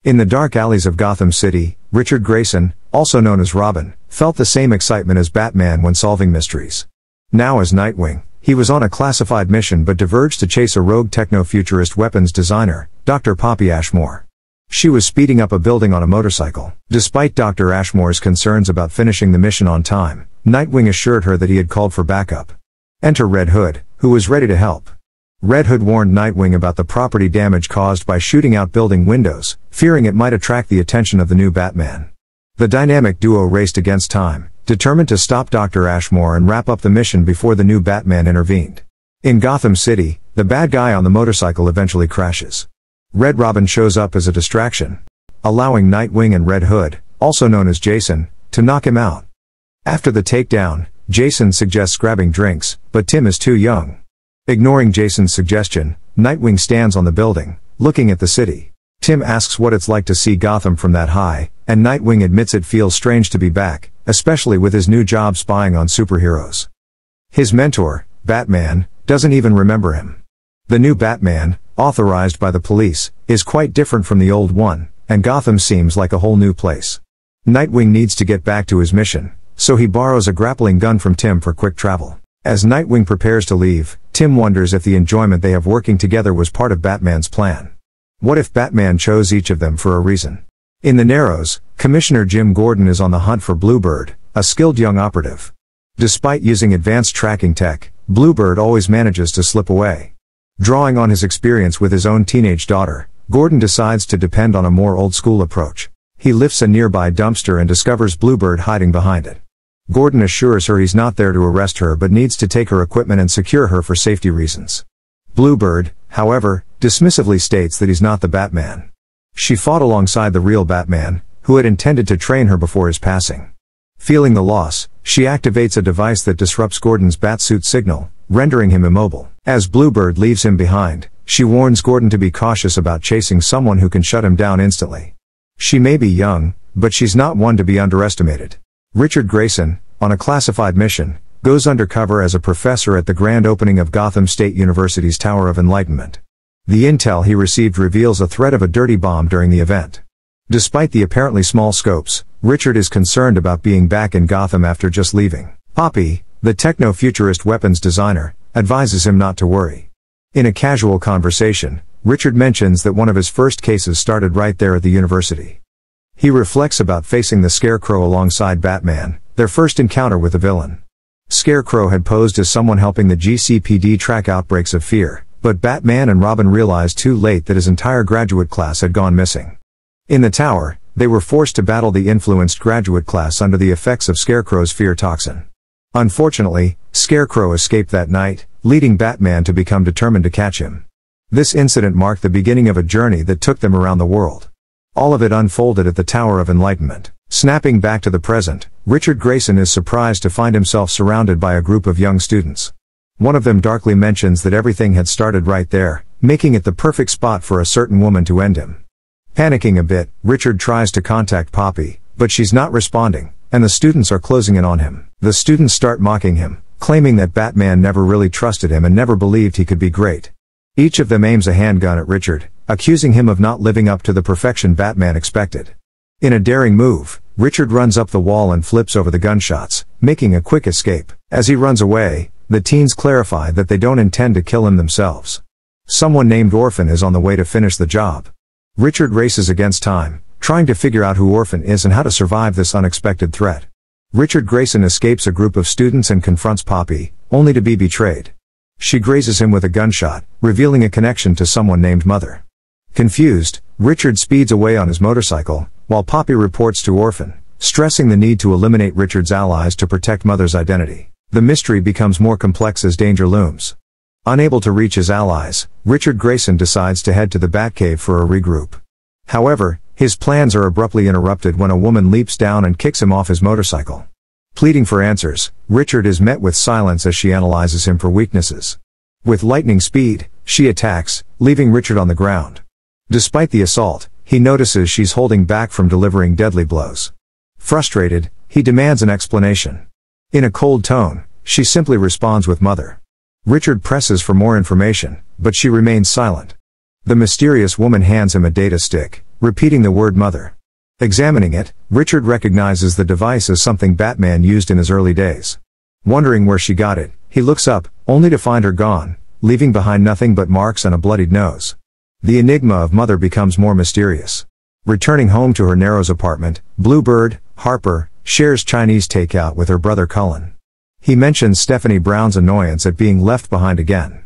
In the dark alleys of Gotham City, Richard Grayson, also known as Robin, felt the same excitement as Batman when solving mysteries. Now as Nightwing, he was on a classified mission but diverged to chase a rogue techno-futurist weapons designer, Dr. Poppy Ashmore. She was speeding up a building on a motorcycle. Despite Dr. Ashmore's concerns about finishing the mission on time, Nightwing assured her that he had called for backup. Enter Red Hood, who was ready to help. Red Hood warned Nightwing about the property damage caused by shooting out building windows, fearing it might attract the attention of the new Batman. The dynamic duo raced against time, determined to stop Dr. Ashmore and wrap up the mission before the new Batman intervened. In Gotham City, the bad guy on the motorcycle eventually crashes. Red Robin shows up as a distraction, allowing Nightwing and Red Hood, also known as Jason, to knock him out. After the takedown, Jason suggests grabbing drinks, but Tim is too young. Ignoring Jason's suggestion, Nightwing stands on the building, looking at the city. Tim asks what it's like to see Gotham from that high, and Nightwing admits it feels strange to be back, especially with his new job spying on superheroes. His mentor, Batman, doesn't even remember him. The new Batman, authorized by the police, is quite different from the old one, and Gotham seems like a whole new place. Nightwing needs to get back to his mission, so he borrows a grappling gun from Tim for quick travel. As Nightwing prepares to leave, Tim wonders if the enjoyment they have working together was part of Batman's plan. What if Batman chose each of them for a reason? In the Narrows, Commissioner Jim Gordon is on the hunt for Bluebird, a skilled young operative. Despite using advanced tracking tech, Bluebird always manages to slip away. Drawing on his experience with his own teenage daughter, Gordon decides to depend on a more old-school approach. He lifts a nearby dumpster and discovers Bluebird hiding behind it. Gordon assures her he's not there to arrest her but needs to take her equipment and secure her for safety reasons. Bluebird, however, dismissively states that he's not the Batman. She fought alongside the real Batman, who had intended to train her before his passing. Feeling the loss, she activates a device that disrupts Gordon's Batsuit signal, rendering him immobile. As Bluebird leaves him behind, she warns Gordon to be cautious about chasing someone who can shut him down instantly. She may be young, but she's not one to be underestimated. Richard Grayson, on a classified mission, goes undercover as a professor at the grand opening of Gotham State University's Tower of Enlightenment. The intel he received reveals a threat of a dirty bomb during the event. Despite the apparently small scopes, Richard is concerned about being back in Gotham after just leaving. Poppy, the techno-futurist weapons designer, advises him not to worry. In a casual conversation, Richard mentions that one of his first cases started right there at the university. He reflects about facing the Scarecrow alongside Batman, their first encounter with the villain. Scarecrow had posed as someone helping the GCPD track outbreaks of fear, but Batman and Robin realized too late that his entire graduate class had gone missing. In the tower, they were forced to battle the influenced graduate class under the effects of Scarecrow's fear toxin. Unfortunately, Scarecrow escaped that night, leading Batman to become determined to catch him. This incident marked the beginning of a journey that took them around the world. All of it unfolded at the Tower of Enlightenment. Snapping back to the present, Richard Grayson is surprised to find himself surrounded by a group of young students. One of them darkly mentions that everything had started right there, making it the perfect spot for a certain woman to end him. Panicking a bit, Richard tries to contact Poppy, but she's not responding, and the students are closing in on him. The students start mocking him, claiming that Batman never really trusted him and never believed he could be great. Each of them aims a handgun at Richard, accusing him of not living up to the perfection Batman expected. In a daring move, Richard runs up the wall and flips over the gunshots, making a quick escape. As he runs away, the teens clarify that they don't intend to kill him themselves. Someone named Orphan is on the way to finish the job. Richard races against time, trying to figure out who Orphan is and how to survive this unexpected threat. Richard Grayson escapes a group of students and confronts Poppy, only to be betrayed. She grazes him with a gunshot, revealing a connection to someone named Mother. Confused, Richard speeds away on his motorcycle, while Poppy reports to Orphan, stressing the need to eliminate Richard's allies to protect Mother's identity. The mystery becomes more complex as danger looms. Unable to reach his allies, Richard Grayson decides to head to the Batcave for a regroup. However, his plans are abruptly interrupted when a woman leaps down and kicks him off his motorcycle. Pleading for answers, Richard is met with silence as she analyzes him for weaknesses. With lightning speed, she attacks, leaving Richard on the ground. Despite the assault, he notices she's holding back from delivering deadly blows. Frustrated, he demands an explanation. In a cold tone, she simply responds with Mother. Richard presses for more information, but she remains silent. The mysterious woman hands him a data stick, repeating the word mother. Examining it, Richard recognizes the device as something Batman used in his early days. Wondering where she got it, he looks up, only to find her gone, leaving behind nothing but marks and a bloodied nose. The enigma of mother becomes more mysterious. Returning home to her Narrows apartment, Bluebird, Harper, shares Chinese takeout with her brother Cullen. He mentions Stephanie Brown's annoyance at being left behind again.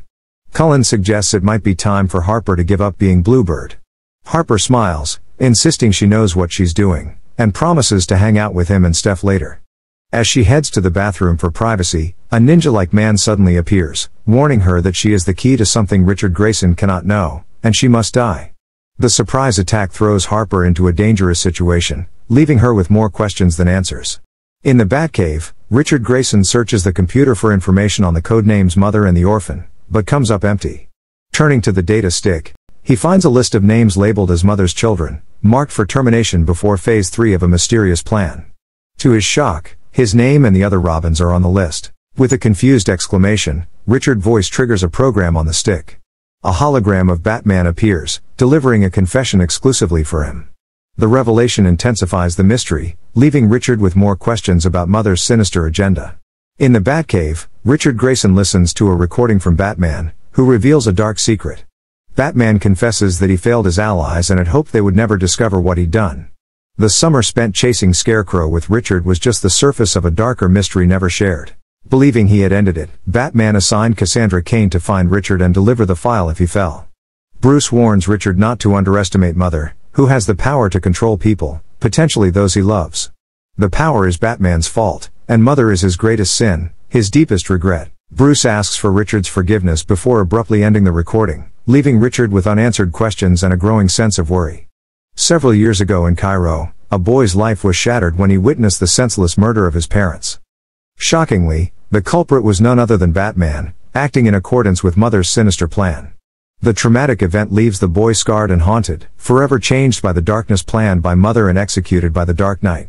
Cullen suggests it might be time for Harper to give up being Bluebird. Harper smiles, insisting she knows what she's doing, and promises to hang out with him and Steph later. As she heads to the bathroom for privacy, a ninja-like man suddenly appears, warning her that she is the key to something Richard Grayson cannot know, and she must die. The surprise attack throws Harper into a dangerous situation, leaving her with more questions than answers. In the Batcave, Richard Grayson searches the computer for information on the codenames Mother and the Orphan, but comes up empty. Turning to the data stick, he finds a list of names labeled as Mother's children, marked for termination before Phase 3 of a mysterious plan. To his shock, his name and the other Robins are on the list. With a confused exclamation, Richard's voice triggers a program on the stick. A hologram of Batman appears, delivering a confession exclusively for him. The revelation intensifies the mystery, leaving Richard with more questions about Mother's sinister agenda. In the Batcave, Richard Grayson listens to a recording from Batman, who reveals a dark secret. Batman confesses that he failed his allies and had hoped they would never discover what he'd done. The summer spent chasing Scarecrow with Richard was just the surface of a darker mystery never shared. Believing he had ended it, Batman assigned Cassandra Cain to find Richard and deliver the file if he fell. Bruce warns Richard not to underestimate Mother, who has the power to control people, potentially those he loves. The power is Batman's fault, and Mother is his greatest sin, his deepest regret. Bruce asks for Richard's forgiveness before abruptly ending the recording, leaving Richard with unanswered questions and a growing sense of worry. Several years ago in Cairo, a boy's life was shattered when he witnessed the senseless murder of his parents. Shockingly, the culprit was none other than Batman, acting in accordance with Mother's sinister plan. The traumatic event leaves the boy scarred and haunted, forever changed by the darkness planned by Mother and executed by the Dark Knight.